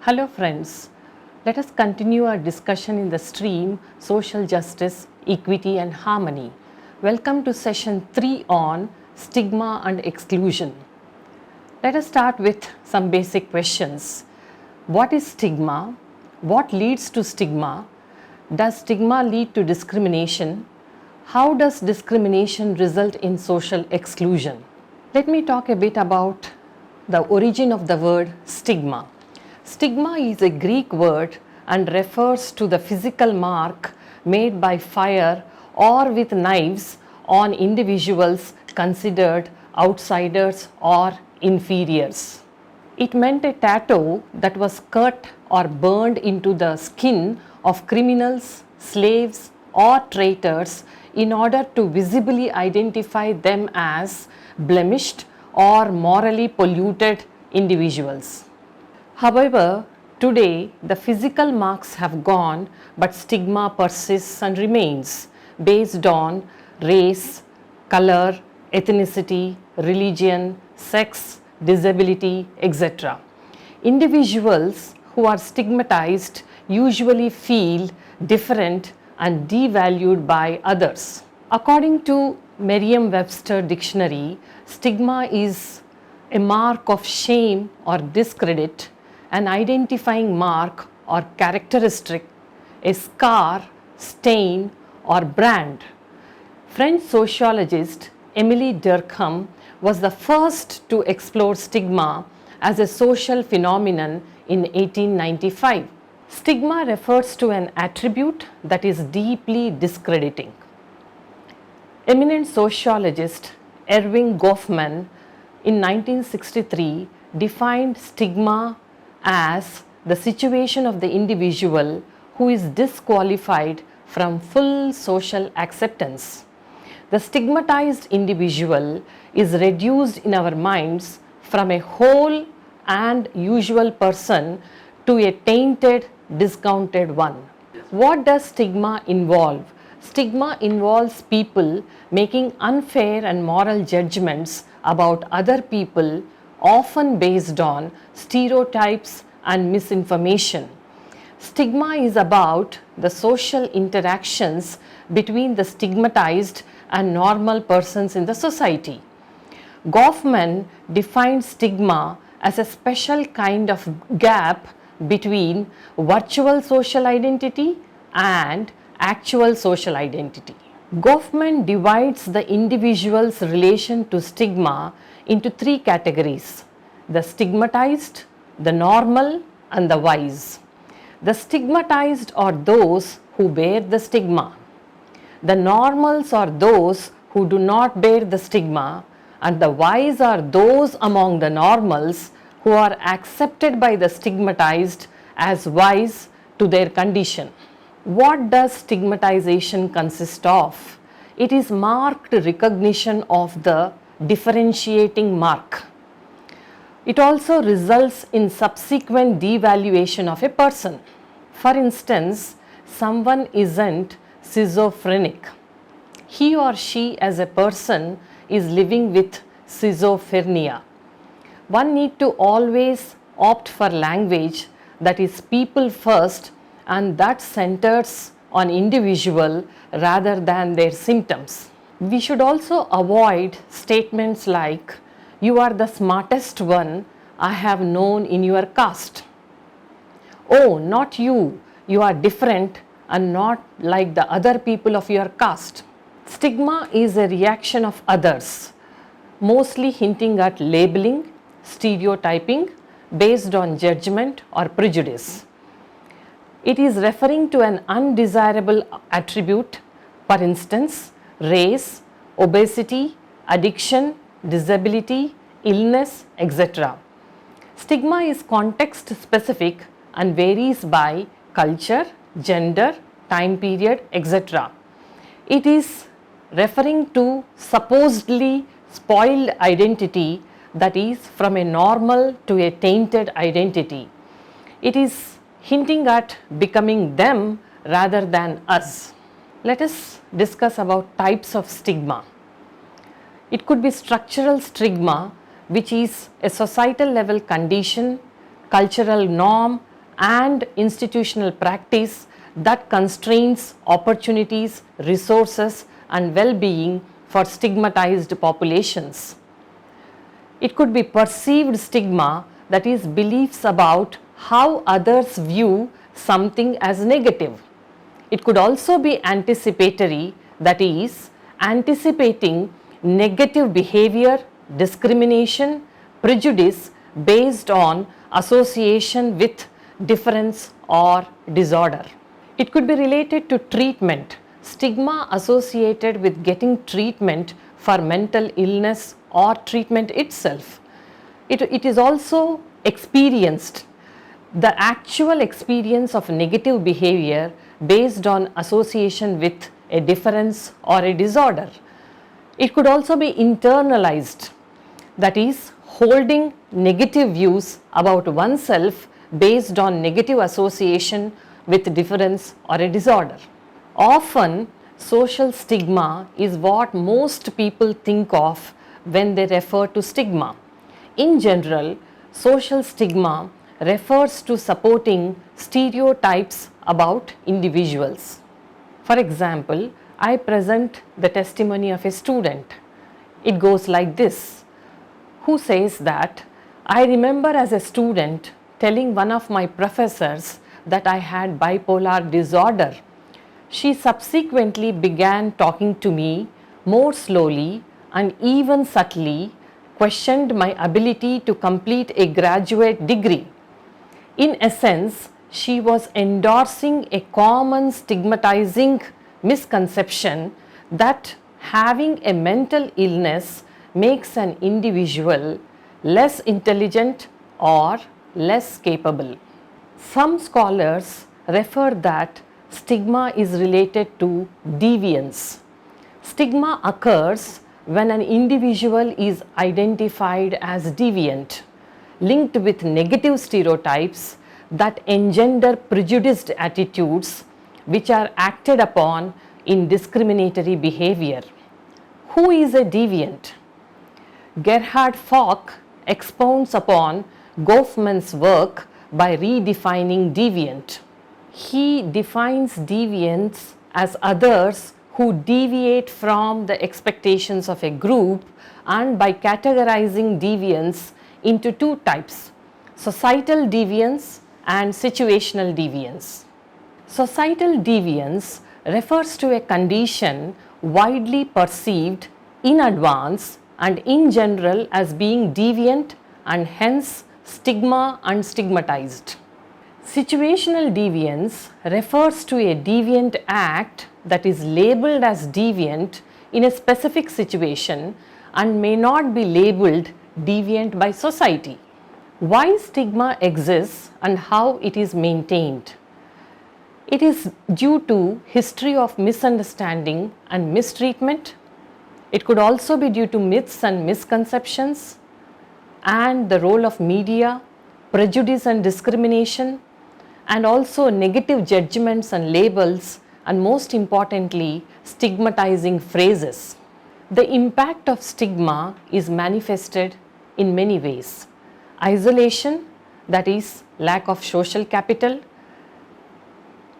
Hello friends, let us continue our discussion in the stream Social Justice, Equity and Harmony. Welcome to session 3 on Stigma and Exclusion. Let us start with some basic questions. What is stigma? What leads to stigma? Does stigma lead to discrimination? How does discrimination result in social exclusion? Let me talk a bit about the origin of the word stigma. Stigma is a Greek word and refers to the physical mark made by fire or with knives on individuals considered outsiders or inferiors. It meant a tattoo that was cut or burned into the skin of criminals, slaves, or traitors in order to visibly identify them as blemished or morally polluted individuals. However, today the physical marks have gone, but stigma persists and remains based on race, color, ethnicity, religion, sex, disability, etc. Individuals who are stigmatized usually feel different and devalued by others. According to Merriam-Webster dictionary, stigma is a mark of shame or discredit, an identifying mark or characteristic, a scar, stain or brand. French sociologist Emily Durkheim was the first to explore stigma as a social phenomenon in 1895. Stigma refers to an attribute that is deeply discrediting. Eminent sociologist Erving Goffman in 1963 defined stigma as the situation of the individual who is disqualified from full social acceptance. The stigmatized individual is reduced in our minds from a whole and usual person to a tainted, discounted one. What does stigma involve? Stigma involves people making unfair and moral judgments about other people, often based on stereotypes and misinformation. Stigma is about the social interactions between the stigmatized and normal persons in the society. Goffman defined stigma as a special kind of gap between virtual social identity and actual social identity. Goffman divides the individual's relation to stigma into 3 categories: the stigmatized, the normal, and the wise. The stigmatized are those who bear the stigma. The normals are those who do not bear the stigma, and the wise are those among the normals who are accepted by the stigmatized as wise to their condition. What does stigmatization consist of? It is marked recognition of the differentiating mark. It also results in subsequent devaluation of a person. For instance, someone isn't schizophrenic. He or she as a person is living with schizophrenia. One need to always opt for language that is people first and that centers on individual rather than their symptoms. We should also avoid statements like, "You are the smartest one I have known in your caste." "Oh, not you, you are different and not like the other people of your caste." Stigma is a reaction of others, mostly hinting at labeling, stereotyping based on judgment or prejudice. It is referring to an undesirable attribute, for instance, race, obesity, addiction, disability, illness, etc. Stigma is context specific and varies by culture, gender, time period, etc. It is referring to supposedly spoiled identity, that is from a normal to a tainted identity. It is hinting at becoming them rather than us. Let us discuss about types of stigma. It could be structural stigma, which is a societal level condition, cultural norm, and institutional practice that constrains opportunities, resources, and well-being for stigmatized populations. It could be perceived stigma, that is, beliefs about how others view something as negative. It could also be anticipatory, that is, anticipating negative behavior, discrimination, prejudice based on association with difference or disorder. It could be related to treatment, stigma associated with getting treatment for mental illness or treatment itself. It is also experienced, the actual experience of negative behavior based on association with a difference or a disorder. It could also be internalized, that is, holding negative views about oneself based on negative association with difference or a disorder. Often, social stigma is what most people think of when they refer to stigma. In general, social stigma refers to supporting stereotypes about individuals. For example, I present the testimony of a student. It goes like this, who says that, I remember as a student telling one of my professors that I had bipolar disorder. She subsequently began talking to me more slowly and even subtly questioned my ability to complete a graduate degree. In essence, she was endorsing a common stigmatizing misconception that having a mental illness makes an individual less intelligent or less capable. Some scholars refer that stigma is related to deviance. Stigma occurs when an individual is identified as deviant, linked with negative stereotypes that engender prejudiced attitudes which are acted upon in discriminatory behavior. Who is a deviant? Gerhard Fock expounds upon Goffman's work by redefining deviant. He defines deviants as others who deviate from the expectations of a group, and by categorizing deviance into two types, societal deviance and situational deviance. Societal deviance refers to a condition widely perceived in advance and in general as being deviant and hence stigma and stigmatized. Situational deviance refers to a deviant act that is labeled as deviant in a specific situation and may not be labeled deviant by society. Why stigma exists and how it is maintained? It is due to history of misunderstanding and mistreatment. It could also be due to myths and misconceptions and the role of media, prejudice and discrimination, and also negative judgments and labels, and most importantly, stigmatizing phrases. The impact of stigma is manifested in many ways. Isolation, that is, lack of social capital.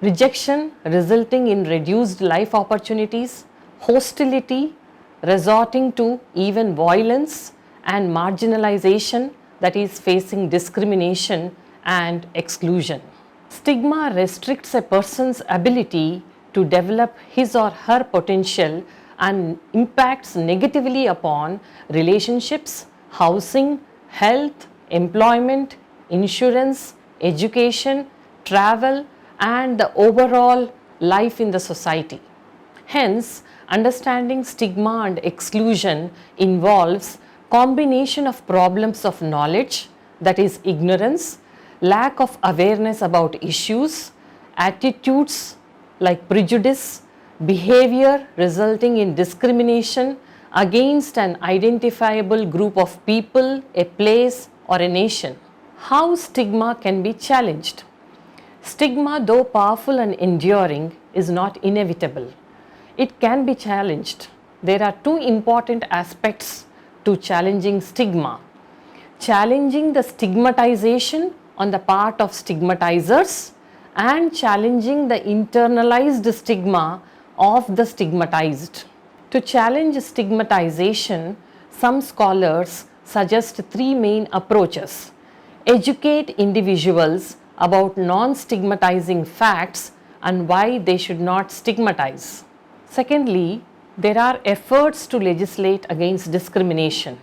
Rejection, resulting in reduced life opportunities. Hostility, resorting to even violence. And marginalization, that is, facing discrimination and exclusion. Stigma restricts a person's ability to develop his or her potential and impacts negatively upon relationships, housing, health, employment, insurance, education, travel, and the overall life in the society. Hence, understanding stigma and exclusion involves combination of problems of knowledge, that is ignorance, lack of awareness about issues, attitudes like prejudice, behavior resulting in discrimination against an identifiable group of people, a place, or a nation. How stigma can be challenged? Stigma, though powerful and enduring, is not inevitable. It can be challenged. There are two important aspects to challenging stigma. Challenging the stigmatization on the part of stigmatizers and challenging the internalized stigma of the stigmatized. To challenge stigmatization, some scholars suggest three main approaches. Educate individuals about non-stigmatizing facts and why they should not stigmatize. Secondly, there are efforts to legislate against discrimination.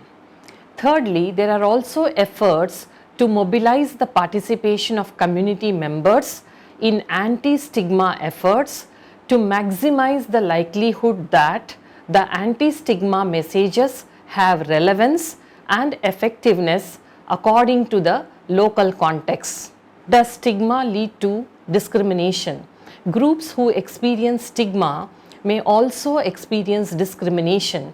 Thirdly, there are also efforts to mobilize the participation of community members in anti-stigma efforts to maximize the likelihood that the anti-stigma messages have relevance and effectiveness according to the local context. Does stigma lead to discrimination? Groups who experience stigma may also experience discrimination.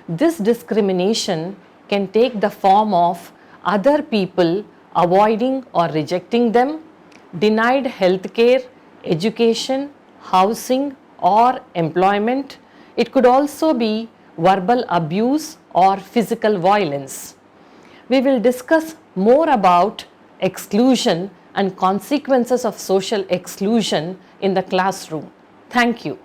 This discrimination can take the form of other people avoiding or rejecting them, denied healthcare, education, housing, or employment. It could also be verbal abuse or physical violence. We will discuss more about exclusion and consequences of social exclusion in the classroom. Thank you.